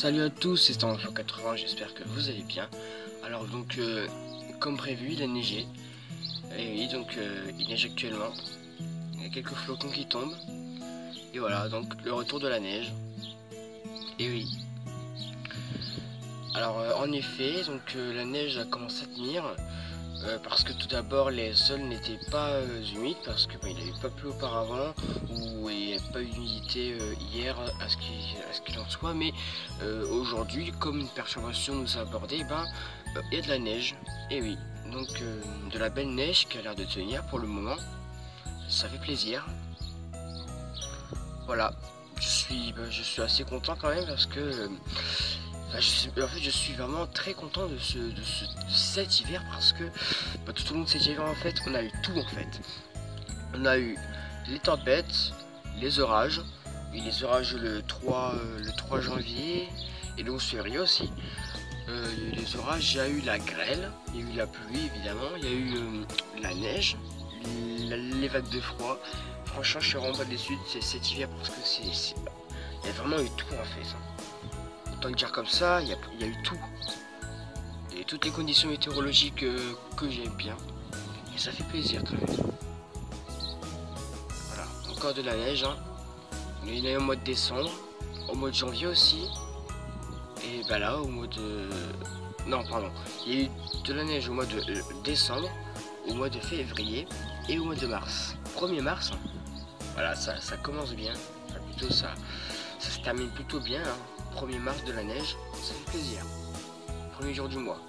Salut à tous, c'est Star80, j'espère que vous allez bien. Alors donc, comme prévu, il a neigé. Et oui, donc il neige actuellement. Il y a quelques flocons qui tombent. Et voilà, donc le retour de la neige. Et oui. Alors en effet, donc la neige a commencé à tenir. Parce que tout d'abord les sols n'étaient pas humides parce que il n'avait pas plu auparavant ou il n'y avait pas eu d'humidité hier à ce qu'il en soit, mais aujourd'hui comme une perturbation nous a abordé, il y a de la neige, et oui, donc de la belle neige qui a l'air de tenir pour le moment, ça fait plaisir. Voilà, je suis assez content quand même parce que je suis vraiment très content de cet hiver parce que tout au long de cet hiver en fait on a eu tout en fait. On a eu les tempêtes, les orages, et les orages le 3 janvier et le 11 février aussi. Il y a eu les orages, il y a eu la grêle, il y a eu la pluie évidemment, il y a eu la neige, les vagues de froid. Franchement je suis vraiment pas déçu de cet hiver parce que il y a vraiment eu tout en fait. Autant le dire comme ça, il y a eu tout. Et toutes les conditions météorologiques que j'aime bien. Et ça fait plaisir quand même. Voilà, encore de la neige. Hein. Il y en a eu au mois de décembre, au mois de janvier aussi. Et là, au mois de... Non, pardon. Il y a eu de la neige au mois de décembre, au mois de février et au mois de mars. 1er mars, hein. Voilà, ça commence bien. Ça se termine plutôt bien. Hein. 1er mars de la neige, ça fait plaisir. Premier jour du mois.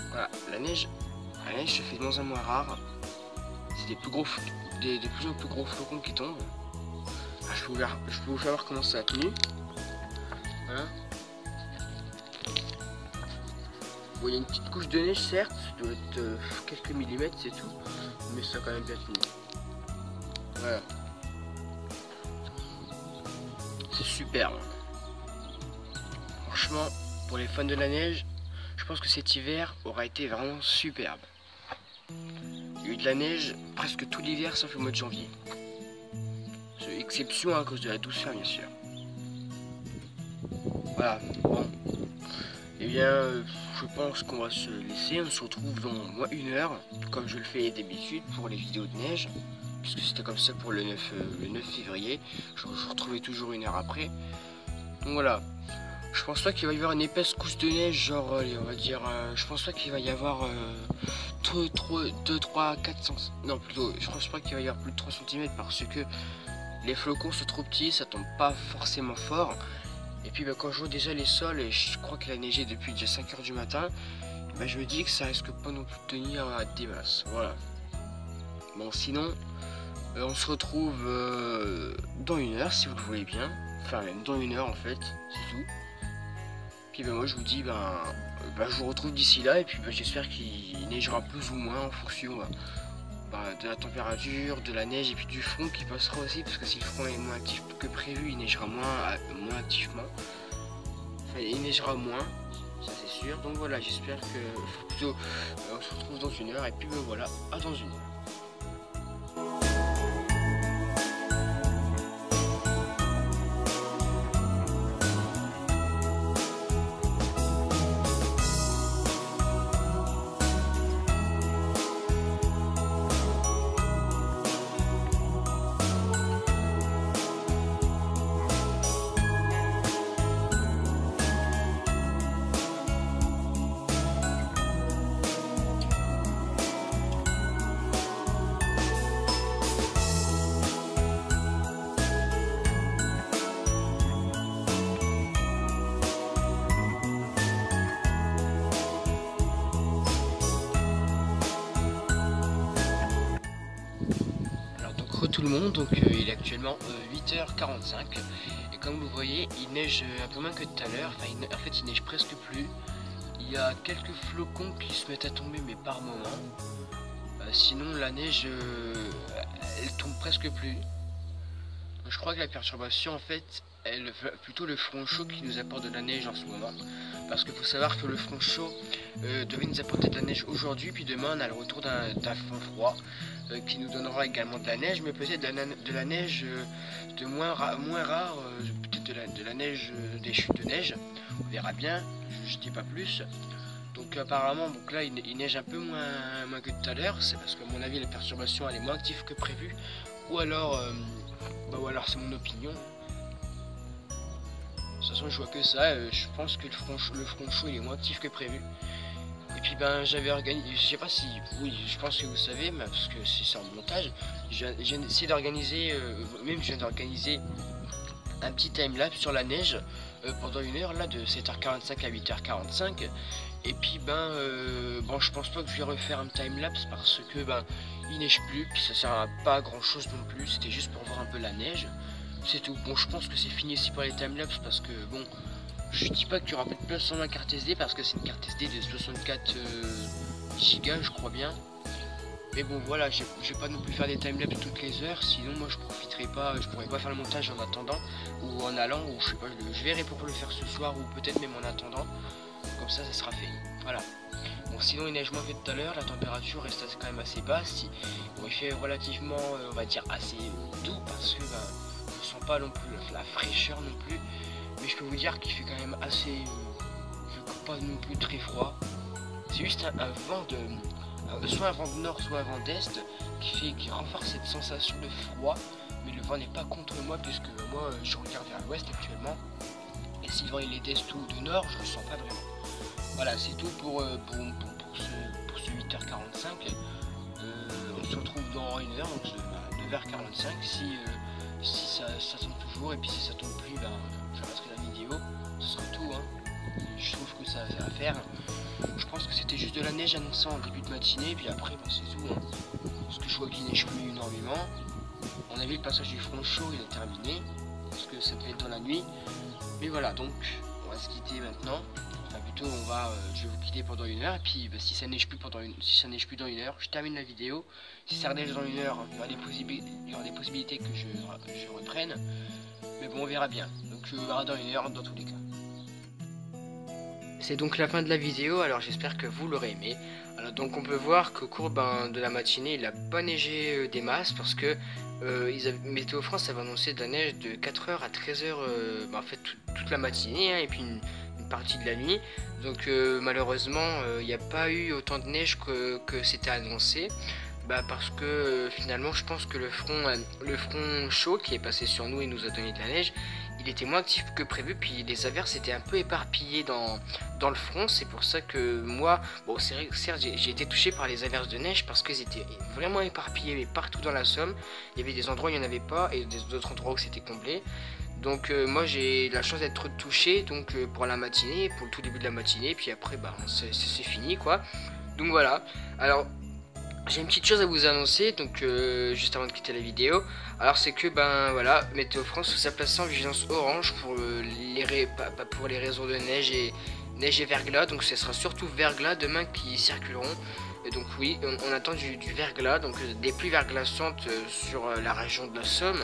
Voilà, la neige se fait dans un mois rare. C'est des plus en plus gros flocons qui tombent. Je peux vous faire voir comment ça a tenu. Voilà. Bon, il y a une petite couche de neige certes, ça doit être quelques millimètres, c'est tout. Mais ça a quand même bien tenu. Voilà. C'est superbe. Franchement, pour les fans de la neige, je pense que cet hiver aura été vraiment superbe. Il y a eu de la neige presque tout l'hiver sauf le mois de janvier. C'est exception à cause de la douceur bien sûr. Voilà, bon. Eh bien, je pense qu'on va se laisser. On se retrouve dans moins 1 heure, comme je le fais d'habitude pour les vidéos de neige. Puisque c'était comme ça pour le 9 février. Je retrouvais toujours 1 heure après. Donc voilà. Je pense pas qu'il va y avoir une épaisse couche de neige, genre, on va dire, je pense pas qu'il va y avoir 2, 3, 4 cm. Non, plutôt, je pense pas qu'il va y avoir plus de 3 cm parce que les flocons sont trop petits, ça tombe pas forcément fort. Et puis quand je vois déjà les sols, et je crois qu'il a neigé depuis déjà 5 h du matin, je me dis que ça risque pas non plus de tenir à des masses. Voilà. Bon, sinon, on se retrouve dans 1 heure si vous le voulez bien. Enfin, même dans 1 heure en fait, c'est tout. Puis moi je vous dis je vous retrouve d'ici là et puis j'espère qu'il neigera plus ou moins en fonction de la température, de la neige et puis du front qui passera aussi parce que si le front est moins actif que prévu il neigera moins activement. Enfin il neigera moins, ça c'est sûr. Donc voilà, j'espère que plutôt on se retrouve dans 1 heure et puis voilà, à dans 1 heure. Tout le monde, donc il est actuellement 8h45 et comme vous voyez il neige un peu moins que tout à l'heure, en fait il neige presque plus, il y a quelques flocons qui se mettent à tomber mais par moment, sinon la neige elle tombe presque plus. Donc, je crois que la perturbation en fait plutôt le front chaud qui nous apporte de la neige en ce moment. Parce qu'il faut savoir que le front chaud devait nous apporter de la neige aujourd'hui, puis demain on a le retour d'un front froid qui nous donnera également de la neige, mais peut-être de la neige de moins rare, peut-être de la neige, des chutes de neige. On verra bien, je dis pas plus. Donc apparemment, donc là il neige un peu moins que tout à l'heure, c'est parce qu'à mon avis la perturbation elle est moins active que prévu, ou alors, c'est mon opinion. De toute façon je vois que ça, je pense que le front chaud il est moins actif que prévu. Et puis j'avais organisé, je sais pas si, oui je pense que vous savez, mais parce que c'est en montage, j'ai essayé d'organiser, je viens d'organiser un petit timelapse sur la neige pendant une heure là de 7h45 à 8h45. Et puis je pense pas que je vais refaire un timelapse parce que il neige plus, puis ça sert à pas à grand chose non plus, c'était juste pour voir un peu la neige. C'est tout. Bon, je pense que c'est fini aussi pour les timelapse parce que bon, je dis pas qu'il y aura pas de place sur ma carte SD parce que c'est une carte SD de 64 Go je crois bien. Mais bon voilà, je vais pas non plus faire des timelapse toutes les heures, sinon moi je pourrais pas faire le montage en attendant ou en allant, ou je sais pas, je verrai pour le faire ce soir ou peut-être même en attendant. Comme ça sera fait. Voilà. Bon, sinon il neige moins que tout à l'heure, la température reste quand même assez basse. Bon, il fait relativement, on va dire assez doux parce que je sens pas non plus la fraîcheur non plus. Mais je peux vous dire qu'il fait quand même assez, pas non plus très froid. C'est juste un vent soit un vent de nord, soit un vent d'est qui renforce cette sensation de froid. Mais le vent n'est pas contre moi puisque moi je regarde vers l'ouest actuellement. Et si le vent il est d'est ou de nord, je le sens pas vraiment. Voilà, c'est tout pour ce 8h45. On se retrouve dans une heure, donc 9h45. Si ça tombe toujours, et puis si ça tombe plus, j'arrêterai la vidéo. Ce sera tout. Je trouve que ça va faire. Je pense que c'était juste de la neige annoncée en début de matinée, et puis après, c'est tout. Parce que je vois qu'il neige plus énormément. On a vu le passage du front chaud, il est terminé. Parce que ça devait être dans la nuit. Mais voilà, donc on va se quitter maintenant. Enfin plutôt je vais vous quitter pendant une heure. Et puis si ça neige plus dans une heure, je termine la vidéo. Si ça neige dans une heure, il y aura des possibilités que je reprenne. Mais bon, on verra bien. Donc on verra dans une heure dans tous les cas. C'est donc la fin de la vidéo, alors j'espère que vous l'aurez aimé. Alors donc on peut voir qu'au cours de la matinée, il n'a pas neigé des masses parce que Météo France avait annoncé de la neige de 4h à 13h, en fait toute la matinée, et puis une partie de la nuit. Donc malheureusement, il n'y a pas eu autant de neige que c'était annoncé. Parce que finalement je pense que le front chaud qui est passé sur nous et nous a donné de la neige, il était moins actif que prévu, puis les averses étaient un peu éparpillées dans le front. C'est pour ça que moi, bon certes j'ai été touché par les averses de neige parce qu'elles étaient vraiment éparpillées partout dans la Somme. Il y avait des endroits où il n'y en avait pas et d'autres endroits où c'était comblé. Donc moi j'ai la chance d'être touché donc pour la matinée, pour le tout début de la matinée, puis après c'est fini quoi. Donc voilà, alors j'ai une petite chose à vous annoncer, donc juste avant de quitter la vidéo. Alors c'est que voilà, Météo France sous sa place en vigilance orange pour les réseaux de neige et verglas. Donc ce sera surtout verglas demain qui circuleront. Et donc oui, on attend du verglas, donc des pluies verglaçantes sur la région de la Somme.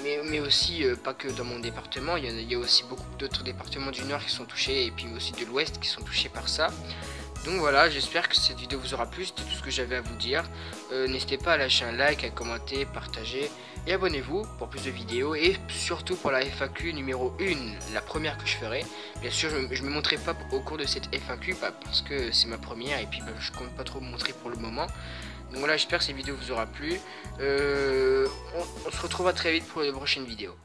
Mais aussi pas que dans mon département, il y a aussi beaucoup d'autres départements du nord qui sont touchés, et puis aussi de l'ouest qui sont touchés par ça. Donc voilà, j'espère que cette vidéo vous aura plu, c'était tout ce que j'avais à vous dire. N'hésitez pas à lâcher un like, à commenter, partager et abonnez-vous pour plus de vidéos, et surtout pour la FAQ numéro 1, la première que je ferai. Bien sûr, je ne me montrerai pas au cours de cette FAQ parce que c'est ma première, et puis je compte pas trop me montrer pour le moment. Donc voilà, j'espère que cette vidéo vous aura plu. On se retrouvera très vite pour de prochaines vidéos.